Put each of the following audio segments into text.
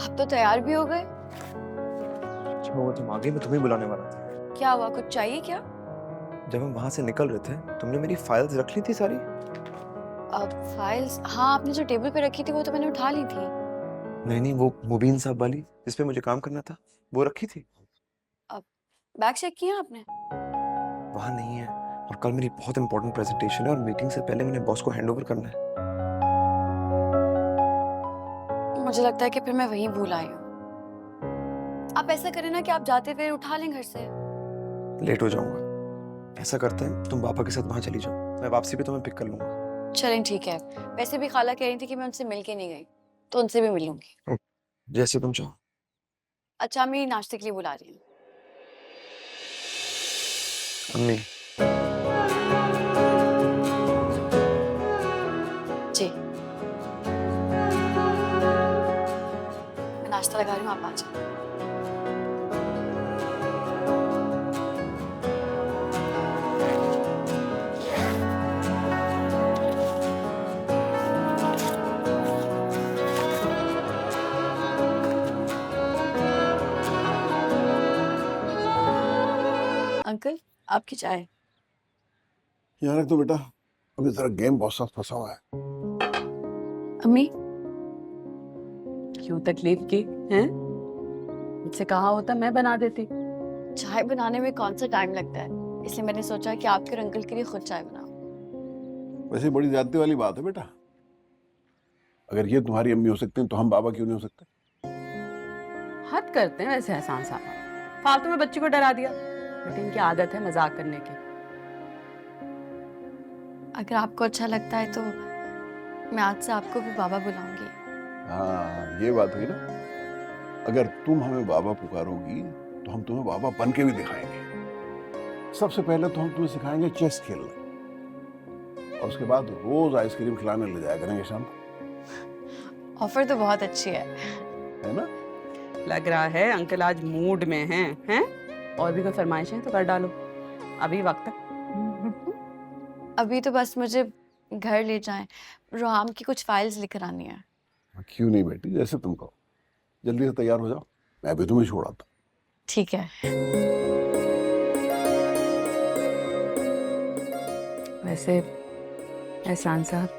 आप तो तैयार भी हो गए। अच्छा हुआ तुम आ गई, मैं तुम्हें बुलाने वाला था। क्या हुआ, कुछ चाहिए क्या? जब हम वहां से निकल रहे थे तुमने मेरी फाइल्स रख ली थी सारी। अब फाइल्स, हाँ आपने जो टेबल पे रखी थी वो तो मैंने उठा ली थी। नहीं नहीं, वो मुबीन साहब वाली जिसपे मुझे काम करना था वो रखी थी। अब बैग चेक किया आपने? वहां नहीं है, और कल मेरी बहुत इंपॉर्टेंट प्रेजेंटेशन है और मीटिंग से पहले मैंने बॉस को हैंडओवर करना है। मुझे लगता है कि फिर मैं वहीं भूल आई हूँ। आप ऐसा करें ना कि आप जाते हुए उठा लें घर से। लेट हो जाऊंगा। ऐसा करते हैं तुम पापा के साथ वहां चली जाओ, मैं वापसी पे तुम्हें पिक कर लूंगा। चलें ठीक है। वैसे भी खाला कह रही थी कि मैं उनसे मिल के नहीं गई, तो उनसे भी मिल लूंगी। जैसे तुम चाहो। अच्छा, मेरी नाश्ते के लिए बुला रही हूँ। अम्मी। जी, मैं नाश्ता लगा रही हूँ, आप आ जाओ। अंकल, आपकी चाय। यहाँ रख दो बेटा, अभी जरा गेम बहुत साथ फंसा हुआ है। अम्मी, क्यों तकलीफ की हैं? मुझसे कहा होता मैं बना देती। चाय बनाने में कौन सा टाइम लगता है, इसलिए मैंने सोचा कि आपके और अंकल के लिए खुद चाय बनाऊं। वैसे बड़ी ज्यादती वाली बात है बेटा, अगर ये तुम्हारी अम्मी हो सकती हैं तो हम बाबा क्यों नहीं हो सकते? हद करते हैं वैसे एहसान साहब, फालतू में बच्ची को डरा दिया। बेटी इनकी आदत है मजाक करने की। अगर आपको अच्छा लगता है तो मैं आज से आपको भी बाबा बुलाऊंगी। हाँ ये बात हुई ना, अगर तुम हमें बाबा पुकारोगी तो हम तुम्हें बाबा बन के भी दिखाएंगे। सबसे पहले तो हम तुम्हें सिखाएंगे चेस खेलना, और उसके बाद रोज आइसक्रीम खिलाने ले जाया करेंगे शाम को। ऑफर तो बहुत अच्छी है ना? लग रहा है अंकल आज मूड में हैं? और भी कोई फरमाइश है तो कर डालो, अभी वक्त है। अभी तो बस मुझे घर ले जाएं, रोहाम की कुछ फाइल्स लिख आनी है। क्यों नहीं बेटी, जैसे तुम कहो। जल्दी से तैयार हो जाओ, मैं भी तुम्हें छोड़ आता। ठीक है। वैसे एहसान साहब,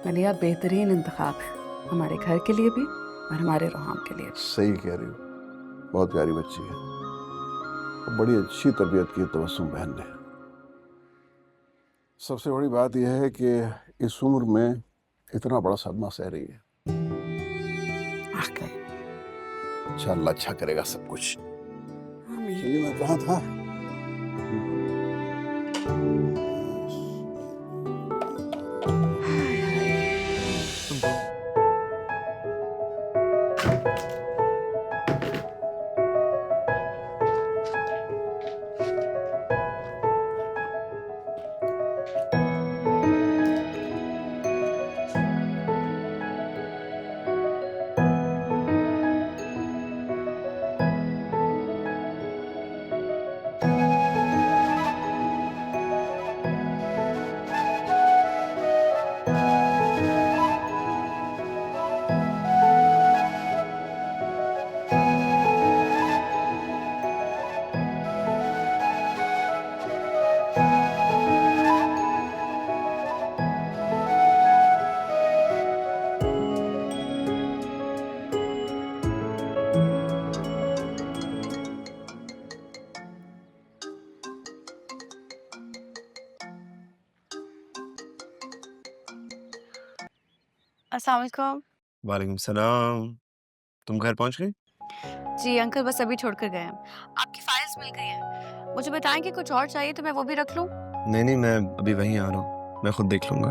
मलिया बेहतरीन इंतखाब है, हमारे घर के लिए भी और हमारे रोहाम के लिए भी। सही कह रही हो, बहुत प्यारी बच्ची है और बड़ी अच्छी तरबियत की तबस्सुम बहन ने। सबसे बड़ी बात यह है कि इस उम्र में इतना बड़ा सदमा सह रही है। आके अच्छा, अल्लाह अच्छा करेगा सब कुछ। आमीन। चलिए, मैं कहाँ था? अस्सलाम वालेकुम। वालेकुम सलाम। तुम घर पहुंच गई? जी अंकल बस अभी छोड़कर गए हैं। आपकी फाइल्स मिल गई हैं। मुझे बताएं कि कुछ और चाहिए तो मैं वो भी रख लूं। नहीं नहीं, मैं अभी वहीं आ रहा हूँ, मैं खुद देख लूंगा।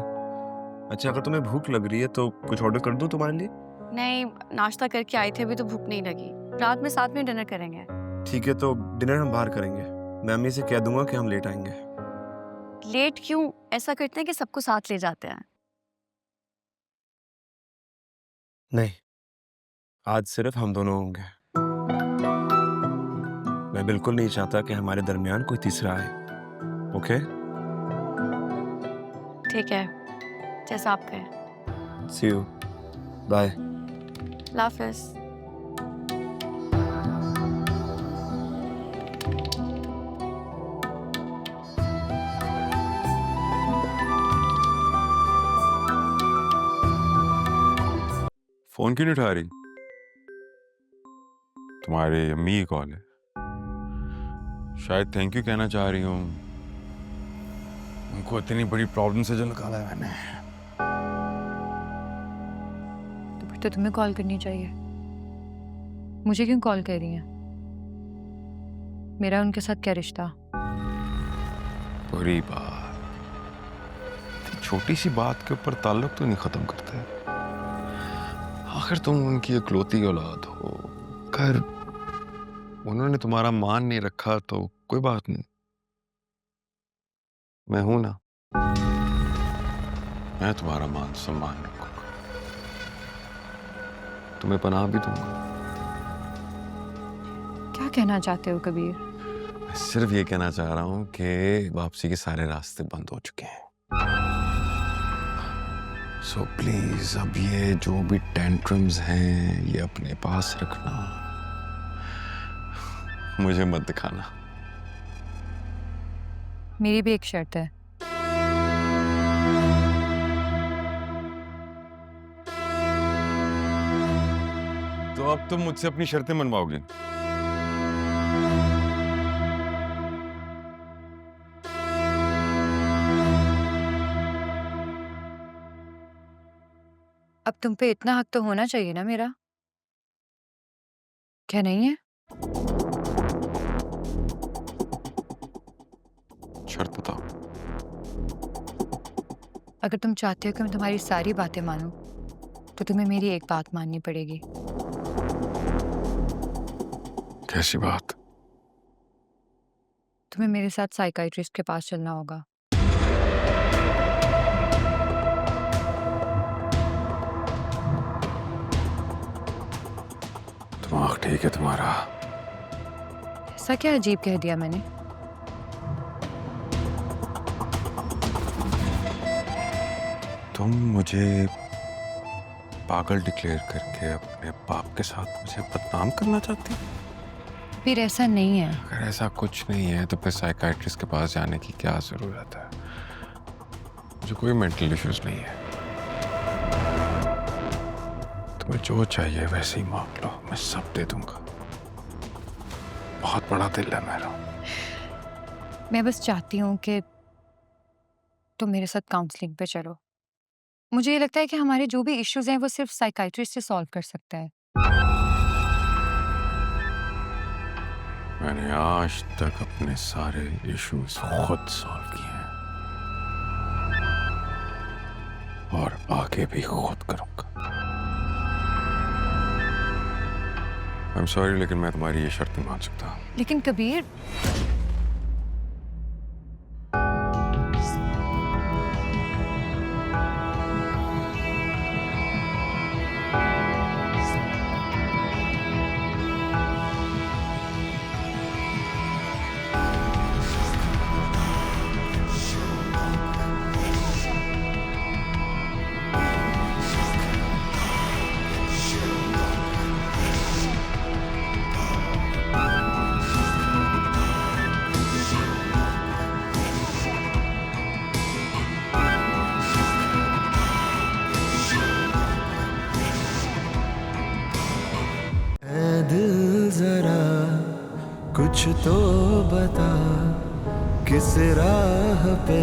अच्छा, अगर तुम्हें भूख लग रही है तो कुछ ऑर्डर कर दूं तुम्हारे लिए? नहीं, नाश्ता करके आए थे, अभी तो भूख नहीं लगी। रात में साथ में डिनर करेंगे। ठीक है, तो डिनर हम बाहर करेंगे। मैं अम्मी से कह दूंगा कि हम लेट आएंगे। लेट क्यों? ऐसा करते हैं कि सबको साथ ले जाते हैं। नहीं, आज सिर्फ हम दोनों होंगे। मैं बिल्कुल नहीं चाहता कि हमारे दरमियान कोई तीसरा आए। ओके? ठीक है, जैसा आप कहें। सी यू। बाय। अल्लाह हाफिज़। फोन क्यों नहीं उठा रही? तुम्हारे अम्मी की कॉल है, शायद थैंक यू कहना चाह रही हूँ। उनको इतनी बड़ी प्रॉब्लम से जो निकाला है मैंने। तो फिर तो तुम्हें कॉल करनी चाहिए। मुझे क्यों कॉल कर रही हैं? मेरा उनके साथ क्या रिश्ता? बुरी बात, छोटी सी बात के ऊपर ताल्लुक तो नहीं खत्म करते। आखिर तुम उनकी इकलौती औलाद हो। कर उन्होंने तुम्हारा मान नहीं रखा तो कोई बात नहीं, मैं हूं ना, मैं तुम्हारा मान सम्मान रखूंगा, तुम्हें पनाह भी दूंगा। क्या कहना चाहते हो कबीर? मैं सिर्फ ये कहना चाह रहा हूं कि वापसी के सारे रास्ते बंद हो चुके हैं। सो प्लीज अब ये जो भी टेंट्रम्स हैं ये अपने पास रखना, मुझे मत दिखाना। मेरी भी एक शर्त है। तो अब तुम मुझसे अपनी शर्तें मनवाओगे? अब तुम पे इतना हक तो होना चाहिए ना मेरा, क्या नहीं है? शर्त बताओ। अगर तुम चाहते हो कि मैं तुम्हारी सारी बातें मानूं, तो तुम्हें मेरी एक बात माननी पड़ेगी। कैसी बात? तुम्हें मेरे साथ साइकाइट्रिस्ट के पास चलना होगा। दिमाग ठीक है तुम्हारा? ऐसा क्या अजीब कह दिया मैंने? तुम मुझे पागल डिक्लेयर करके अपने बाप के साथ मुझे बदनाम करना चाहती हो? फिर ऐसा नहीं है। अगर ऐसा कुछ नहीं है तो फिर साइकाइट्रिस्ट के पास जाने की क्या जरूरत है? मुझे कोई मेंटल इश्यूज नहीं है। तुम्हें जो चाहिए वैसे ही मांग लो, मैं सब दे दूंगा। बहुत बड़ा दिल है मेरा। मैं बस चाहती हूँ कि तुम मेरे साथ काउंसलिंग पे चलो। मुझे ये लगता है कि हमारे जो भी इश्यूज हैं वो सिर्फ साइकाइट्रिस्ट से सॉल्व कर सकता है। मैंने आज तक अपने सारे इश्यूज खुद सॉल्व किए हैं और आगे भी खुद करूंगा। आई एम सॉरी, लेकिन मैं तुम्हारी ये शर्त नहीं मान सकता। लेकिन कबीर, दिल जरा कुछ तो बता, किस राह पे